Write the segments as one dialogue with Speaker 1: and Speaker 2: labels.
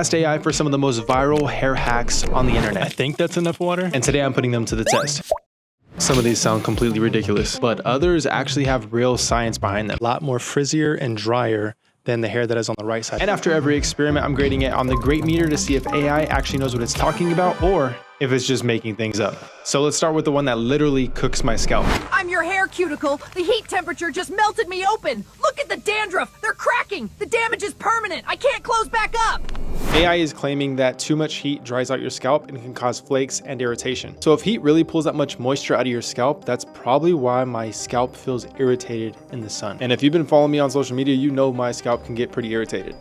Speaker 1: asked AI for some of the most viral hair hacks on the internet.
Speaker 2: I think that's enough water.
Speaker 1: And today I'm putting them to the test. Some of these sound completely ridiculous, but others actually have real science behind them.
Speaker 2: A lot more frizzier and drier than the hair that is on the right side.
Speaker 1: And after every experiment, I'm grading it on the Great Meter to see if AI actually knows what it's talking about or if it's just making things up. So let's start with the one that literally cooks my scalp.
Speaker 3: I'm your hair cuticle. The heat temperature just melted me open. Look at the dandruff. They're cracking. The damage is permanent. I can't close back up.
Speaker 1: AI is claiming that too much heat dries out your scalp and can cause flakes and irritation. So if heat really pulls that much moisture out of your scalp, that's probably why my scalp feels irritated in the sun. And if you've been following me on social media, you know my scalp can get pretty irritated.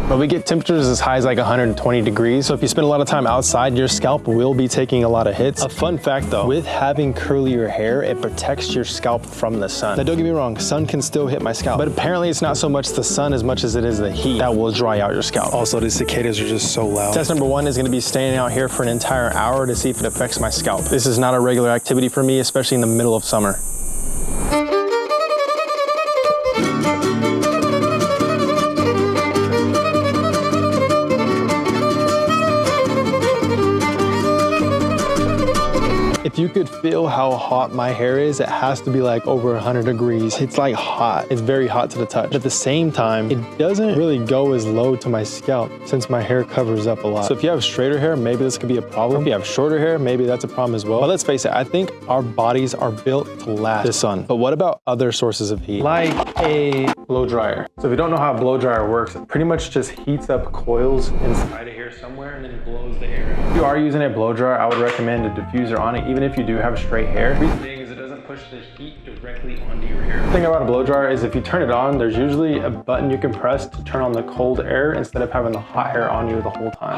Speaker 2: But we get temperatures as high as like 120 degrees. So if you spend a lot of time outside, your scalp will be taking a lot of hits. A fun fact though, with having curlier hair, it protects your scalp from the sun. Now don't get me wrong, sun can still hit my scalp, but apparently it's not so much the sun as much as it is the heat that will dry out your scalp. Also, the cicadas are just so loud. Test number 1 is gonna be staying out here for an entire hour to see if it affects my scalp. This is not a regular activity for me, especially in the middle of summer. If you could feel how hot my hair is, it has to be like over 100 degrees. It's like hot. It's very hot to the touch. But at the same time, it doesn't really go as low to my scalp since my hair covers up a lot. So if you have straighter hair, maybe this could be a problem. If you have shorter hair, maybe that's a problem as well. But let's face it, I think our bodies are built to last the sun. But what about other sources of heat? Like a blow dryer. So if you don't know how a blow dryer works, it pretty much just heats up coils inside of here somewhere and then blows the air out. If you are using a blow dryer, I would recommend a diffuser on it, even if you do have straight hair. The reason being is it doesn't push the heat directly onto your hair. The thing about a blow dryer is if you turn it on, there's usually a button you can press to turn on the cold air instead of having the hot hair on you the whole time.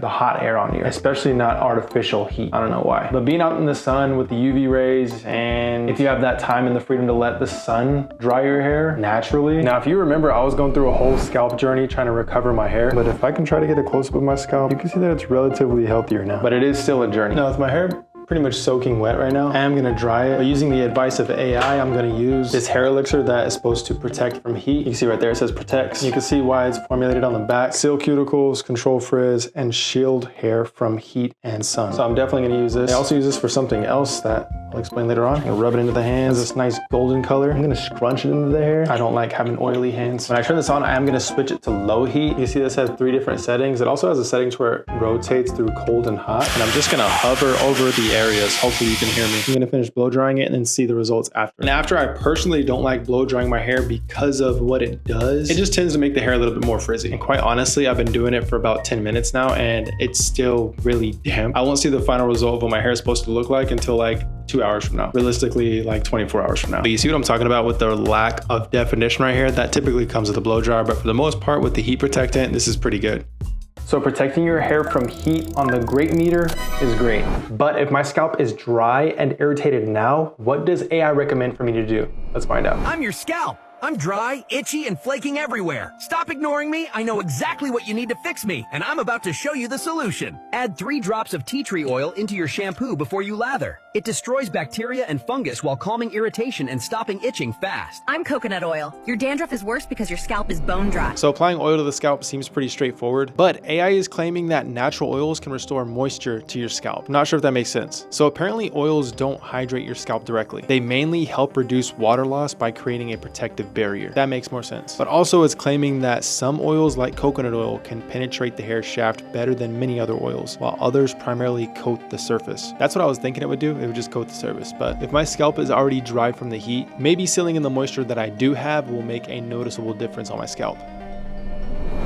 Speaker 2: The hot air on you, especially not artificial heat. I don't know why. But being out in the sun with the UV rays, and if you have that time and the freedom to let the sun dry your hair naturally. Now, if you remember, I was going through a whole scalp journey trying to recover my hair. But if I can try to get a close up of my scalp, you can see that it's relatively healthier now. But it is still a journey. Now, with my hair pretty much soaking wet right now, I am gonna dry it. But using the advice of AI, I'm gonna use this hair elixir that is supposed to protect from heat. You can see right there, it says protects. You can see why it's formulated on the back. Seal cuticles, control frizz, and shield hair from heat and sun. So I'm definitely gonna use this. I also use this for something else that I'll explain later on. I'm gonna rub it into the hands, this nice golden color. I'm gonna scrunch it into the hair. I don't like having oily hands. When I turn this on, I am gonna switch it to low heat. You see this has 3 different settings. It also has a settings where it rotates through cold and hot. And I'm just gonna hover over the areas. Hopefully you can hear me. I'm gonna finish blow drying it and then see the results after. And after, I personally don't like blow drying my hair because of what it does. It just tends to make the hair a little bit more frizzy. And quite honestly, I've been doing it for about 10 minutes now and it's still really damp. I won't see the final result of what my hair is supposed to look like until like 2 hours from now. Realistically, like 24 hours from now. But you see what I'm talking about with the lack of definition right here? That typically comes with a blow dryer, but for the most part with the heat protectant, this is pretty good. So protecting your hair from heat on the Great Meter is great. But if my scalp is dry and irritated now, what does AI recommend for me to do? Let's find out.
Speaker 4: I'm your scalp. I'm dry, itchy, and flaking everywhere. Stop ignoring me. I know exactly what you need to fix me, and I'm about to show you the solution. Add 3 drops of tea tree oil into your shampoo before you lather. It destroys bacteria and fungus while calming irritation and stopping itching fast.
Speaker 5: I'm coconut oil. Your dandruff is worse because your scalp is bone dry.
Speaker 1: So applying oil to the scalp seems pretty straightforward, but AI is claiming that natural oils can restore moisture to your scalp. I'm not sure if that makes sense. So apparently oils don't hydrate your scalp directly. They mainly help reduce water loss by creating a protective barrier. That makes more sense. But also it's claiming that some oils like coconut oil can penetrate the hair shaft better than many other oils, while others primarily coat the surface. That's what I was thinking it would do. It would just coat the surface. But if my scalp is already dry from the heat, maybe sealing in the moisture that I do have will make a noticeable difference on my scalp.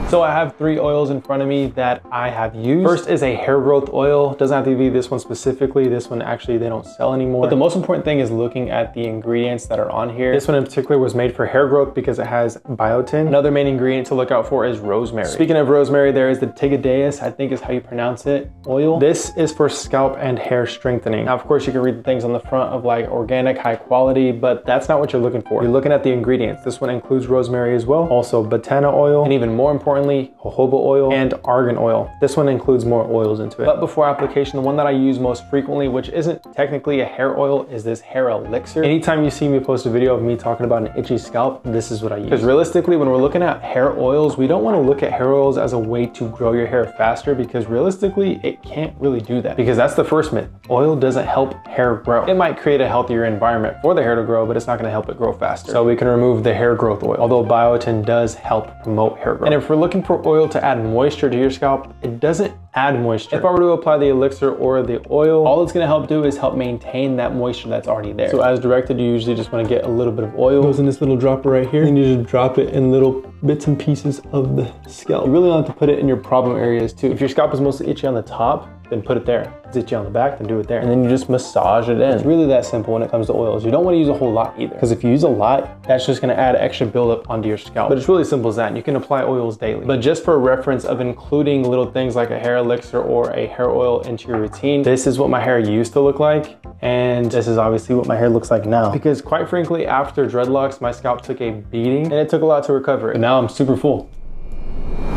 Speaker 2: So I have 3 oils in front of me that I have used. First is a hair growth oil. Doesn't have to be this one specifically. This one actually they don't sell anymore. But the most important thing is looking at the ingredients that are on here. This one in particular was made for hair growth because it has biotin. Another main ingredient to look out for is rosemary. Speaking of rosemary, there is the Tigadeus, I think is how you pronounce it, oil. This is for scalp and hair strengthening. Now, of course, you can read the things on the front of like organic, high quality, but that's not what you're looking for. You're looking at the ingredients. This one includes rosemary as well. Also, botana oil, and even more important, importantly, jojoba oil and argan oil. This one includes more oils into it. But before application, the one that I use most frequently, which isn't technically a hair oil, is this hair elixir. Anytime you see me post a video of me talking about an itchy scalp, this is what I use. Because realistically, when we're looking at hair oils, we don't want to look at hair oils as a way to grow your hair faster, because realistically, it can't really do that. Because that's the first myth. Oil doesn't help hair grow. It might create a healthier environment for the hair to grow, but it's not going to help it grow faster. So we can remove the hair growth oil, although biotin does help promote hair growth. And if we're looking for oil to add moisture to your scalp, it doesn't add moisture. If I were to apply the elixir or the oil, all it's gonna help do is help maintain that moisture that's already there. So as directed, you usually just wanna get a little bit of oil. It goes in this little dropper right here, and you just drop it in little bits and pieces of the scalp. You really want to put it in your problem areas too. If your scalp is mostly itchy on the top, then put it there. If it's itchy on the back, then do it there. And then you just massage it in. It's really that simple when it comes to oils. You don't want to use a whole lot either, because if you use a lot, that's just going to add extra buildup onto your scalp. But it's really simple as that, and you can apply oils daily. But just for reference of including little things like a hair elixir or a hair oil into your routine, this is what my hair used to look like, and this is obviously what my hair looks like now. Because quite frankly, after dreadlocks, my scalp took a beating, and it took a lot to recover. But now I'm super full.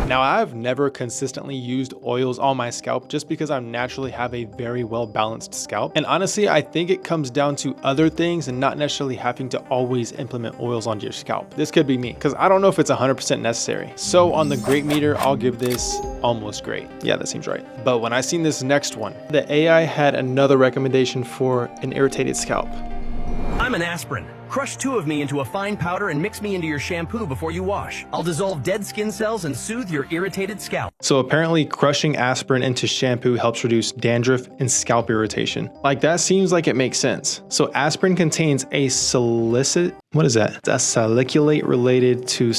Speaker 1: Now, I've never consistently used oils on my scalp just because I naturally have a very well balanced scalp. And honestly, I think it comes down to other things and not necessarily having to always implement oils onto your scalp. This could be me, because I don't know if it's 100% necessary. So on the great meter, I'll give this almost great. Yeah, that seems right. But when I seen this next one, the AI had another recommendation for an irritated scalp.
Speaker 4: I'm an aspirin. Crush 2 of me into a fine powder and mix me into your shampoo before you wash. I'll dissolve dead skin cells and soothe your irritated scalp.
Speaker 1: So apparently crushing aspirin into shampoo helps reduce dandruff and scalp irritation. Like, that seems like it makes sense. So aspirin contains a what is that? It's a salicylate related to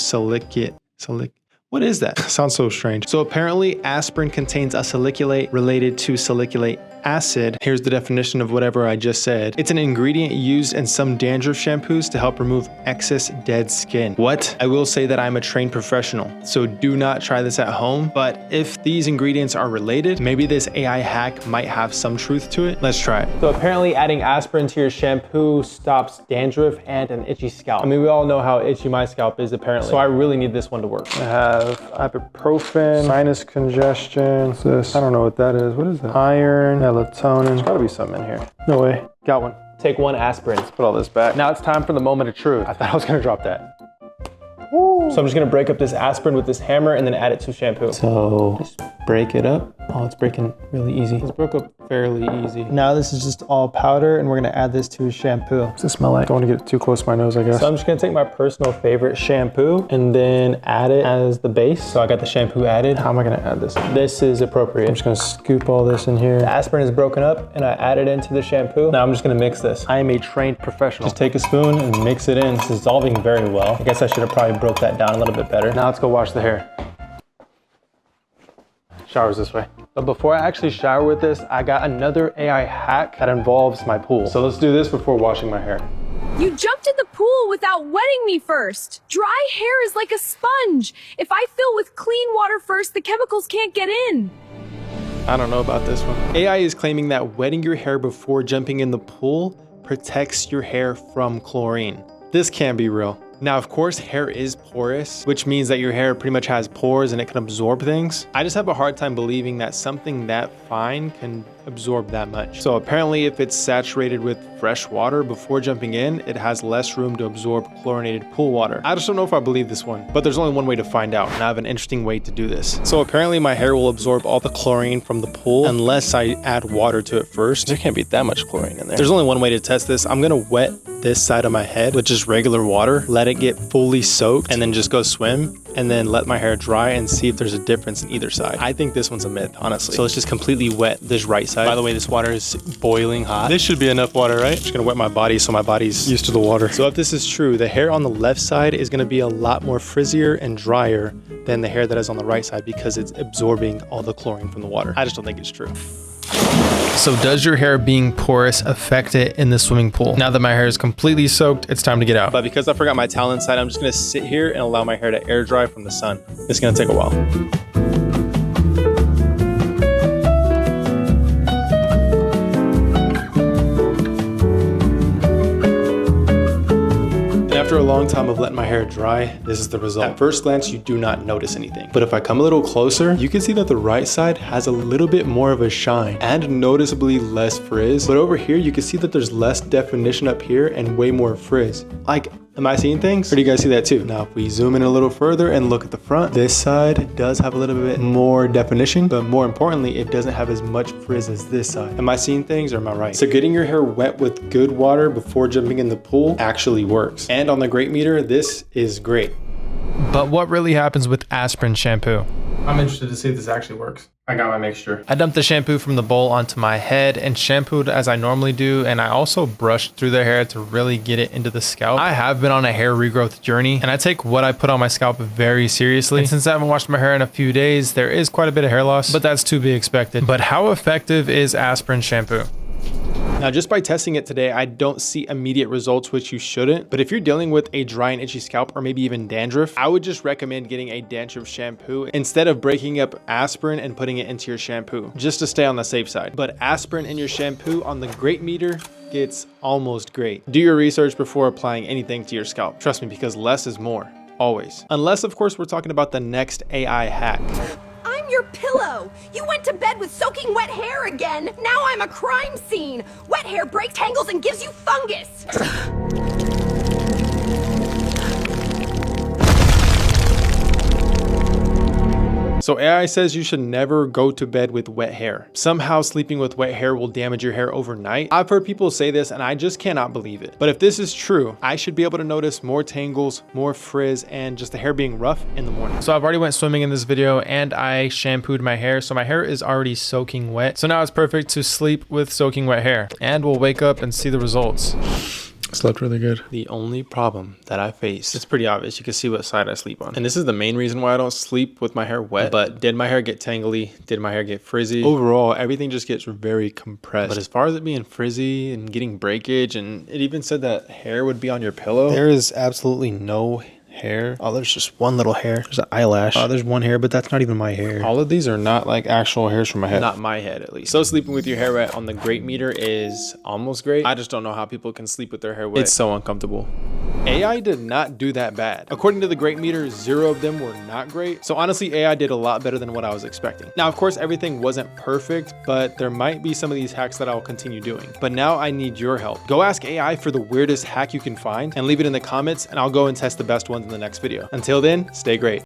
Speaker 1: what is that? Sounds so strange. So apparently aspirin contains a salicylate related to salicylate acid. Here's the definition of whatever I just said. It's an ingredient used in some dandruff shampoos to help remove excess dead skin. What? I will say that I'm a trained professional, so do not try this at home. But if these ingredients are related, maybe this AI hack might have some truth to it. Let's try it.
Speaker 2: So apparently adding aspirin to your shampoo stops dandruff and an itchy scalp. I mean, we all know how itchy my scalp is apparently. So I really need this one to work. I have ibuprofen, sinus congestion. What's this? I don't know what that is. What is that? Iron, melatonin. There's gotta be something in here. No way. Got one. Take 1 aspirin. Let's put all this back. Now it's time for the moment of truth. I thought I was gonna drop that. Woo. So I'm just gonna break up this aspirin with this hammer and then add it to shampoo. So just break it up. Oh, it's breaking really easy. It's broke up fairly easy. Now this is just all powder, and we're gonna add this to a shampoo. What's it smell like? Don't want to get it too close to my nose, I guess. So I'm just gonna take my personal favorite shampoo and then add it as the base. So I got the shampoo added. How am I gonna add this? This is appropriate. I'm just gonna scoop all this in here. The aspirin is broken up and I add it into the shampoo. Now I'm just gonna mix this. I am a trained professional. Just take a spoon and mix it in. It's dissolving very well. I guess I should have probably broke that down a little bit better. Now let's go wash the hair. Showers this way. But before I actually shower with this, I got another AI hack that involves my pool. So let's do this before washing my hair.
Speaker 6: You jumped in the pool without wetting me first. Dry hair is like a sponge. If I fill with clean water first, the chemicals can't get in.
Speaker 1: I don't know about this one. AI is claiming that wetting your hair before jumping in the pool protects your hair from chlorine. This can't be real. Now, of course, hair is porous, which means that your hair pretty much has pores and it can absorb things. I just have a hard time believing that something that fine can absorb that much. So apparently if it's saturated with fresh water before jumping in, it has less room to absorb chlorinated pool water. I just don't know if I believe this one, but there's only one way to find out, and I have an interesting way to do this. So apparently my hair will absorb all the chlorine from the pool unless I add water to it first. There can't be that much chlorine in there. There's only one way to test this. I'm gonna wet this side of my head with just regular water, let it get fully soaked, and then just go swim, and then let my hair dry and see if there's a difference in either side. I think this one's a myth, honestly. So let's just completely wet this right side. By the way, this water is boiling hot. This should be enough water, right? I'm just gonna wet my body so my body's used to the water. So if this is true, the hair on the left side is gonna be a lot more frizzier and drier than the hair that is on the right side because it's absorbing all the chlorine from the water. I just don't think it's true. So does your hair being porous affect it in the swimming pool? Now that my hair is completely soaked, it's time to get out. But because I forgot my towel inside, I'm just gonna sit here and allow my hair to air dry from the sun. It's gonna take a while. After a long time of letting my hair dry, this is the result. At first glance, you do not notice anything. But if I come a little closer, you can see that the right side has a little bit more of a shine and noticeably less frizz. But over here, you can see that there's less definition up here and way more frizz. Like, am I seeing things? Or do you guys see that too? Now, if we zoom in a little further and look at the front, this side does have a little bit more definition, but more importantly, it doesn't have as much frizz as this side. Am I seeing things or am I right? So getting your hair wet with good water before jumping in the pool actually works. And on the Great Meter, this is great.
Speaker 7: But what really happens with Aspirin shampoo?
Speaker 1: I'm interested to see if this actually works. I got my mixture.
Speaker 7: I dumped the shampoo from the bowl onto my head and shampooed as I normally do, and I also brushed through the hair to really get it into the scalp. I have been on a hair regrowth journey, and I take what I put on my scalp very seriously. And since I haven't washed my hair in a few days, there is quite a bit of hair loss, but that's to be expected. But how effective is Aspirin shampoo?
Speaker 1: Now, just by testing it today, I don't see immediate results, which you shouldn't. But if you're dealing with a dry and itchy scalp or maybe even dandruff, I would just recommend getting a dandruff shampoo instead of breaking up aspirin and putting it into your shampoo, just to stay on the safe side. But aspirin in your shampoo on the Great Meter gets almost great. Do your research before applying anything to your scalp. Trust me, because less is more, always. Unless, of course, we're talking about the next AI hack.
Speaker 3: Your pillow. You went to bed with soaking wet hair again. Now I'm a crime scene. Wet hair breaks tangles and gives you fungus.
Speaker 1: So AI says you should never go to bed with wet hair. Somehow sleeping with wet hair will damage your hair overnight. I've heard people say this and I just cannot believe it. But if this is true, I should be able to notice more tangles, more frizz, and just the hair being rough in the morning.
Speaker 7: So I've already went swimming in this video and I shampooed my hair. So my hair is already soaking wet. So now it's perfect to sleep with soaking wet hair. And we'll wake up and see the results.
Speaker 1: Slept really good. The only problem that I face, it's pretty obvious. You can see what side I sleep on. And this is the main reason why I don't sleep with my hair wet. But did my hair get tangly? Did my hair get frizzy? Overall, everything just gets very compressed. But as far as it being frizzy and getting breakage, and it even said that hair would be on your pillow, there is absolutely no hair. Oh, there's just one little hair. There's an eyelash. Oh, there's one hair, but that's not even my hair. All of these are not like actual hairs from my head. Not my head, at least. So sleeping with your hair wet on the Great Meter is almost great. I just don't know how people can sleep with their hair wet. It's so uncomfortable. AI did not do that bad. According to the Great Meter, 0 of them were not great. So honestly, AI did a lot better than what I was expecting. Now, of course, everything wasn't perfect, but there might be some of these hacks that I'll continue doing. But now I need your help. Go ask AI for the weirdest hack you can find and leave it in the comments, and I'll go and test the best ones in the next video. Until then, stay great.